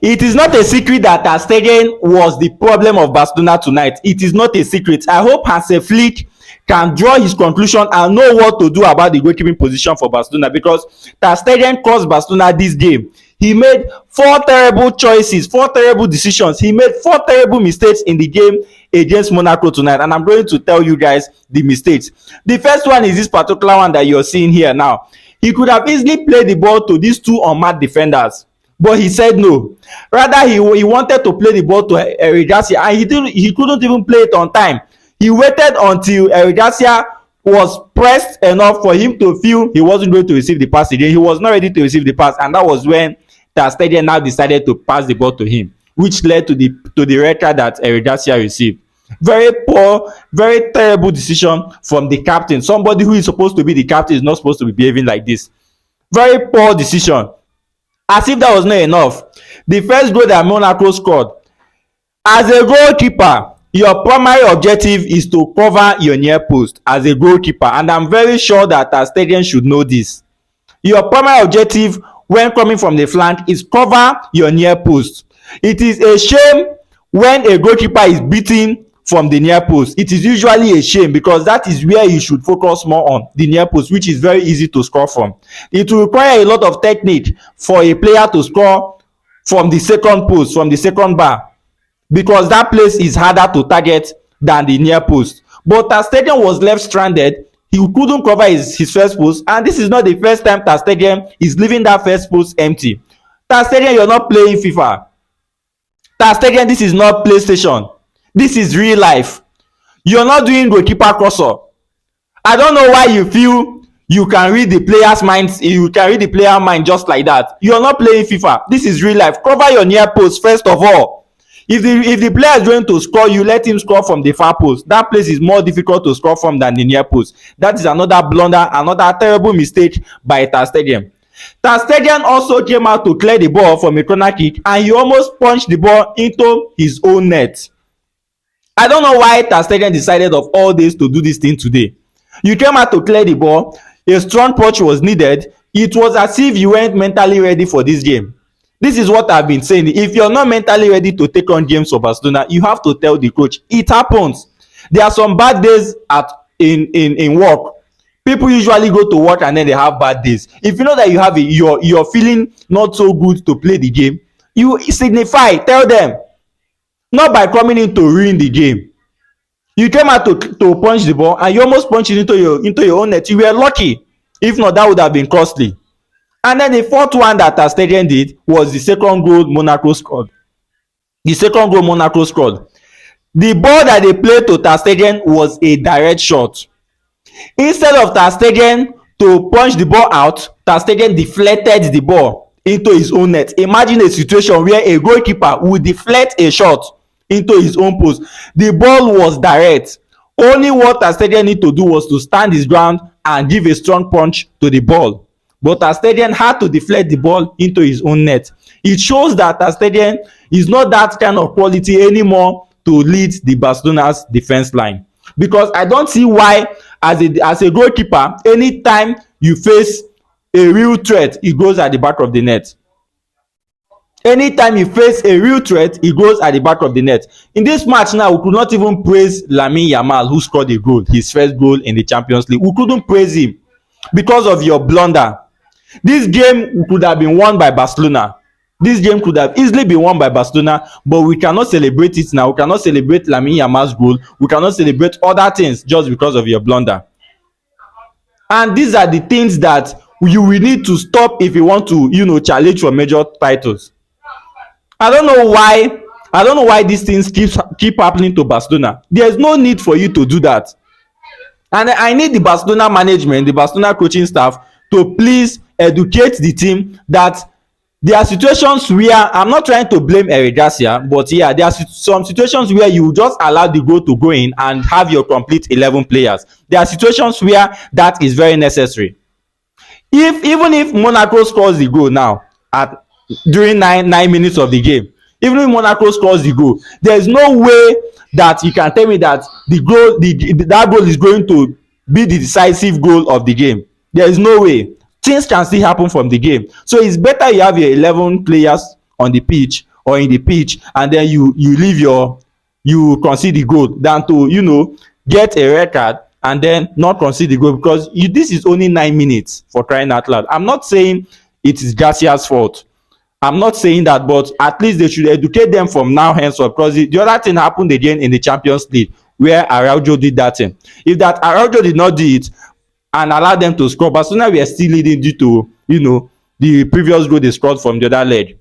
It is not a secret that Ter Stegen was the problem of Barcelona tonight. It is not a secret. I hope Hansi Flick can draw his conclusion and know what to do about the goalkeeping position for Barcelona, because Ter Stegen cost Barcelona this game. He made 4 terrible choices, 4 terrible decisions. He made 4 terrible mistakes in the game against Monaco tonight, and I'm going to tell you guys the mistakes. The first one is this particular one that you're seeing here now. He could have easily played the ball to these 2 unmarked defenders, but he said no. Rather, he wanted to play the ball to Eric Garcia, and he couldn't even play it on time. He waited until Eric Garcia was pressed enough for him to feel he wasn't going to receive the pass again. He was not ready to receive the pass, and that was when Ter Stegen now decided to pass the ball to him, which led to the red card that Eric Garcia received. Very poor, very terrible decision from the captain. Somebody who is supposed to be the captain is not supposed to be behaving like this. Very poor decision. As if that was not enough, the first goal that Monaco scored, as a goalkeeper, your primary objective is to cover your near post as a goalkeeper, and I'm very sure that Ter Stegen should know this. Your primary objective when coming from the flank is cover your near post. It is a shame when a goalkeeper is beaten from the near post. It is usually a shame, because that is where you should focus more on, the near post, which is very easy to score from. It will require a lot of technique for a player to score from the second post, from the second bar, because that place is harder to target than the near post. But Ter Stegen was left stranded. He couldn't cover his first post, and this is not the first time Ter Stegen is leaving that first post empty. Ter Stegen, you're not playing FIFA. Ter Stegen, this is not PlayStation. This is real life. You're not doing goalkeeper crosser. I don't know why you feel you can read the player's minds. You can read the player mind just like that. You're not playing FIFA. This is real life. Cover your near post first of all. If the player is going to score, you let him score from the far post. That place is more difficult to score from than the near post. That is another blunder, another terrible mistake by Ter Stegen. Ter Stegen also came out to clear the ball from a corner kick, and he almost punched the ball into his own net. I don't know why Ter Stegen decided of all this to do this thing today. You came out to clear the ball. A strong punch was needed. It was as if you weren't mentally ready for this game. This is what I've been saying. If you're not mentally ready to take on games for Barcelona, you have to tell the coach. It happens. There are some bad days in work. People usually go to work and then they have bad days. If you know that you're feeling not so good to play the game, you signify, tell them. Not by coming in to ruin the game. You came out to punch the ball and you almost punched it into your own net. You were lucky. If not, that would have been costly. And then the fourth one that Ter Stegen did was the second goal Monaco scored. The second goal Monaco scored. The ball that they played to Ter Stegen was a direct shot. Instead of Ter Stegen to punch the ball out, Ter Stegen deflected the ball into his own net. Imagine a situation where a goalkeeper would deflect a shot into his own post. The ball was direct. Only what Ter Stegen need to do was to stand his ground and give a strong punch to the ball. But Ter Stegen had to deflect the ball into his own net. It shows that Ter Stegen is not that kind of quality anymore to lead the Barcelona's defense line. Because I don't see why, as a goalkeeper, anytime you face a real threat, it goes at the back of the net. Anytime you face a real threat, it goes at the back of the net. In this match now, we could not even praise Lamine Yamal, who scored a goal, his first goal in the Champions League. We couldn't praise him because of your blunder. This game could have been won by Barcelona. This game could have easily been won by Barcelona, but we cannot celebrate it now. We cannot celebrate Lamine Yamal's goal. We cannot celebrate other things just because of your blunder. And these are the things that you will need to stop if you want to, challenge for major titles. I don't know why these things keep happening to Barcelona. There's no need for you to do that. And I need the Barcelona management, the Barcelona coaching staff to please educate the team that there are situations where, I'm not trying to blame Eric Garcia, but yeah, there are some situations where you just allow the goal to go in and have your complete 11 players. There are situations where that is very necessary. Even if Monaco scores the goal now during 9 minutes of the game, even if Monaco scores the goal, there is no way that you can tell me that that goal is going to be the decisive goal of the game. There is no way. Things can still happen from the game. So it's better you have your 11 players on the pitch or in the pitch, and then you leave you concede the goal, than to get a red card and then not concede the goal, because this is only 9 minutes, for crying out loud. I'm not saying it is Garcia's fault. I'm not saying that, but at least they should educate them from now henceforth, because the other thing happened again in the Champions League where Araujo did that thing. If that Araujo did not do it and allow them to score, Barcelona were still leading due to the previous goal they scored from the other leg.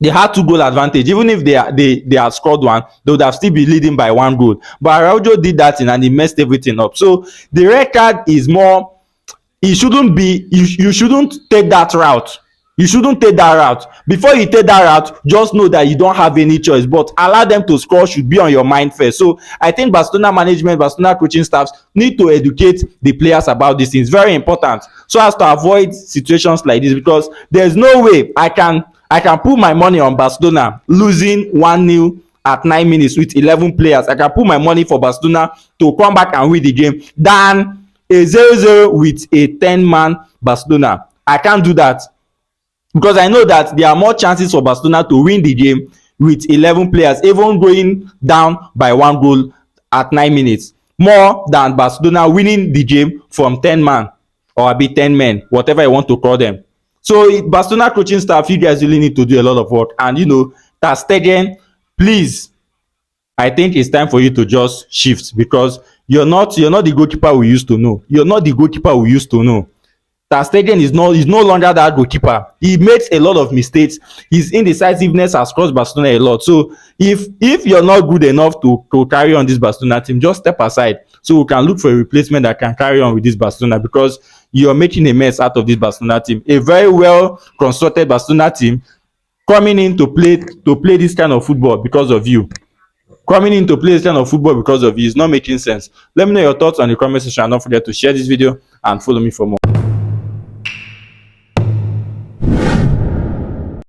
They had 2 goal advantage. Even if they had scored one, they would have still been leading by 1 goal. But Araujo did that thing and he messed everything up. So the red card is more, it shouldn't be, you shouldn't take that route. You shouldn't take that route. Before you take that route, just know that you don't have any choice, but allow them to score should be on your mind first. So I think Barcelona management, Barcelona coaching staffs need to educate the players about these things. Very important, so as to avoid situations like this, because there's no way I can put my money on Barcelona losing 1-0 at 9 minutes with 11 players. I can put my money for Barcelona to come back and win the game than a 0-0 with a 10-man Barcelona. I can't do that, because I know that there are more chances for Barcelona to win the game with 11 players, even going down by 1 goal at 9 minutes, more than Barcelona winning the game from 10 man or a bit 10 men, whatever you want to call them. So Barcelona coaching staff, you guys really need to do a lot of work. And Ter Stergen, please, I think it's time for you to just shift, because you're not the goalkeeper we used to know. You're not the goalkeeper we used to know. Ter Stergen is no longer that goalkeeper. He makes a lot of mistakes. His indecisiveness has cost Barcelona a lot. So if you're not good enough to carry on this Barcelona team, just step aside so we can look for a replacement that can carry on with this Barcelona, because you're making a mess out of this Barcelona team. A very well constructed Barcelona team coming in to play this kind of football because of you. Coming in to play this kind of football because of you is not making sense. Let me know your thoughts on the comment section, and don't forget to share this video and follow me for more.